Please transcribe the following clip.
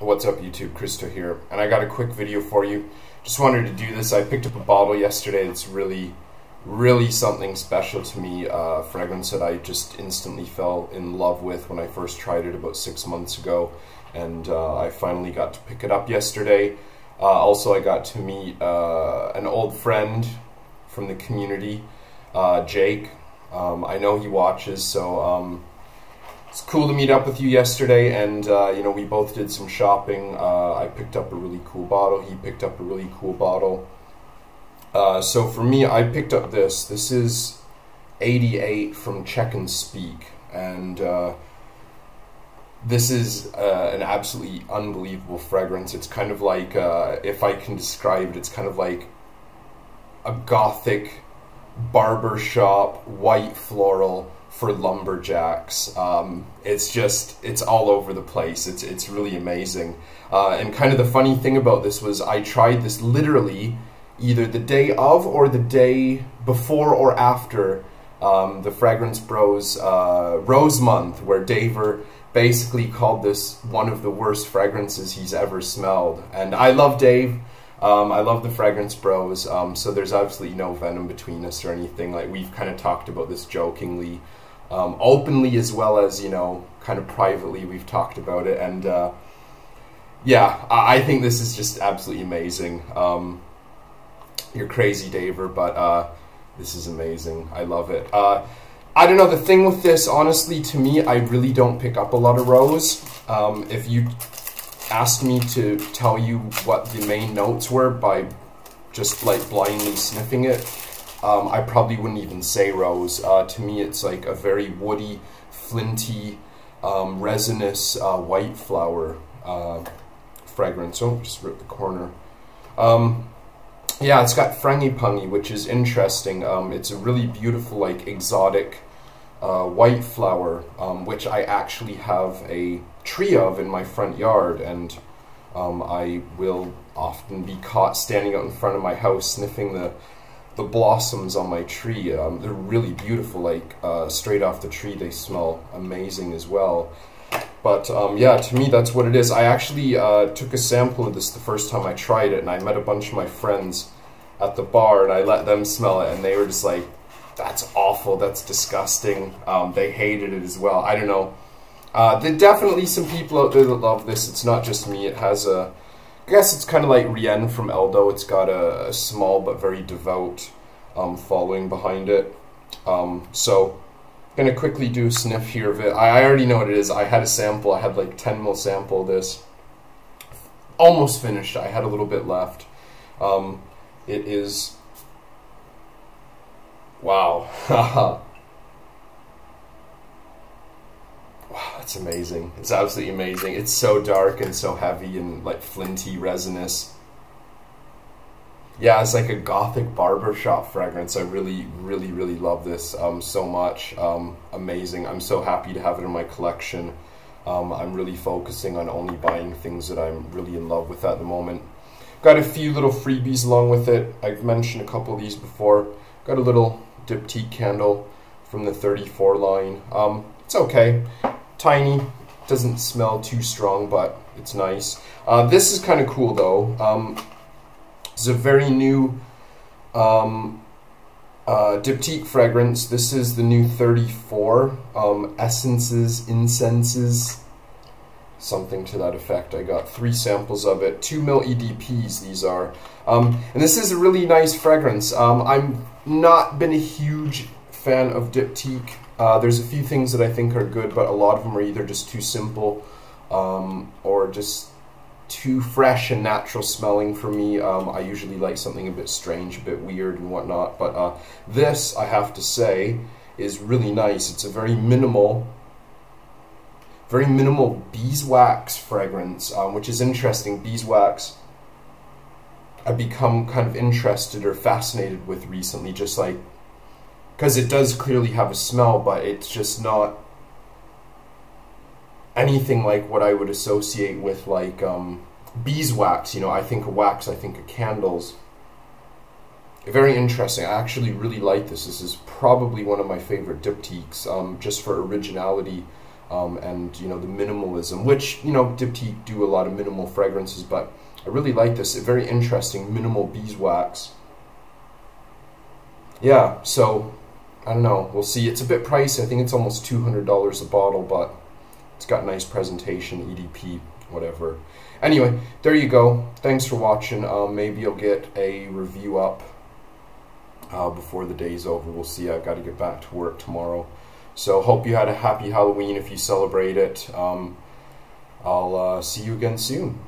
What's up YouTube, Kristo here, and I got a quick video for you. Just wanted to do this. I picked up a bottle yesterday that's really something special to me, fragrance that I just instantly fell in love with when I first tried it about 6 months ago, and I finally got to pick it up yesterday. Also I got to meet an old friend from the community, Jake. I know he watches, so it's cool to meet up with you yesterday, and you know, we both did some shopping. I picked up a really cool bottle, he picked up a really cool bottle. So for me, I picked up this. This is 88 from Czech Speake, and this is an absolutely unbelievable fragrance. It's kind of like, if I can describe it, it's kind of like a gothic barbershop white floral for lumberjacks. It's all over the place. It's really amazing. And kind of the funny thing about this was I tried this literally either the day of or the day before or after the Fragrance Bros Rose Month, where Daver basically called this one of the worst fragrances he's ever smelled. And I love Dave. I love the Fragrance Bros, so there's absolutely no venom between us or anything. Like, we've kind of talked about this jokingly, openly, as well as, you know, kind of privately we've talked about it. And yeah, I think this is just absolutely amazing. You're crazy, Daver, but this is amazing. I love it. I don't know, the thing with this, honestly, to me, I really don't pick up a lot of rose. If you asked me to tell you what the main notes were by just like blindly sniffing it, I probably wouldn't even say rose. To me, it's like a very woody, flinty, resinous white flower fragrance. Oh, just ripped the corner. Yeah, it's got frangipangi, which is interesting. It's a really beautiful, like, exotic white flower, which I actually have a tree of in my front yard, and I will often be caught standing out in front of my house sniffing the blossoms on my tree. They're really beautiful, like straight off the tree. They smell amazing as well. But yeah, to me, that's what it is. I actually took a sample of this the first time I tried it, and I met a bunch of my friends at the bar, and I let them smell it, and they were just like, that's awful, that's disgusting. They hated it as well. I don't know. There are definitely some people out there that love this. It's not just me. It has a, I guess it's kind of like Rien from Eldo. It's got a small but very devout following behind it. So I'm going to quickly do a sniff here of it. I already know what it is. I had a sample. I had like 10 ml sample of this. Almost finished. I had a little bit left. It is... Wow. Wow, that's amazing. It's absolutely amazing. It's so dark and so heavy and like flinty, resinous. Yeah, it's like a gothic barbershop fragrance. I really love this so much. Amazing. I'm so happy to have it in my collection. I'm really focusing on only buying things that I'm really in love with at the moment. Got a few little freebies along with it. I've mentioned a couple of these before. Got a little Diptyque candle from the 34 line. It's okay. Tiny. Doesn't smell too strong, but it's nice. This is kind of cool though. It's a very new Diptyque fragrance. This is the new 34 essences, incenses, something to that effect. I got 3 samples of it, 2 ml EDPs these are. And this is a really nice fragrance. I've not been a huge fan of Diptyque. There's a few things that I think are good, but a lot of them are either just too simple or just too fresh and natural smelling for me. I usually like something a bit strange, a bit weird and whatnot, but this, I have to say, is really nice. It's a very minimal beeswax fragrance, which is interesting. Beeswax I've become kind of interested or fascinated with recently, just like, because it does clearly have a smell, but it's just not anything like what I would associate with like beeswax. You know, I think of wax, I think of candles. Very interesting. I actually really like this. This is probably one of my favorite diptyques, just for originality. and, you know, the minimalism, which, you know, Diptyque do a lot of minimal fragrances, but I really like this. Very interesting minimal beeswax. Yeah, so I don't know. We'll see. It's a bit pricey. I think it's almost $200 a bottle, but it's got nice presentation, EDP, whatever. Anyway, there you go. Thanks for watching. Maybe I'll get a review up before the day's over. We'll see. I've got to get back to work tomorrow. So hope you had a happy Halloween if you celebrate it. I'll see you again soon.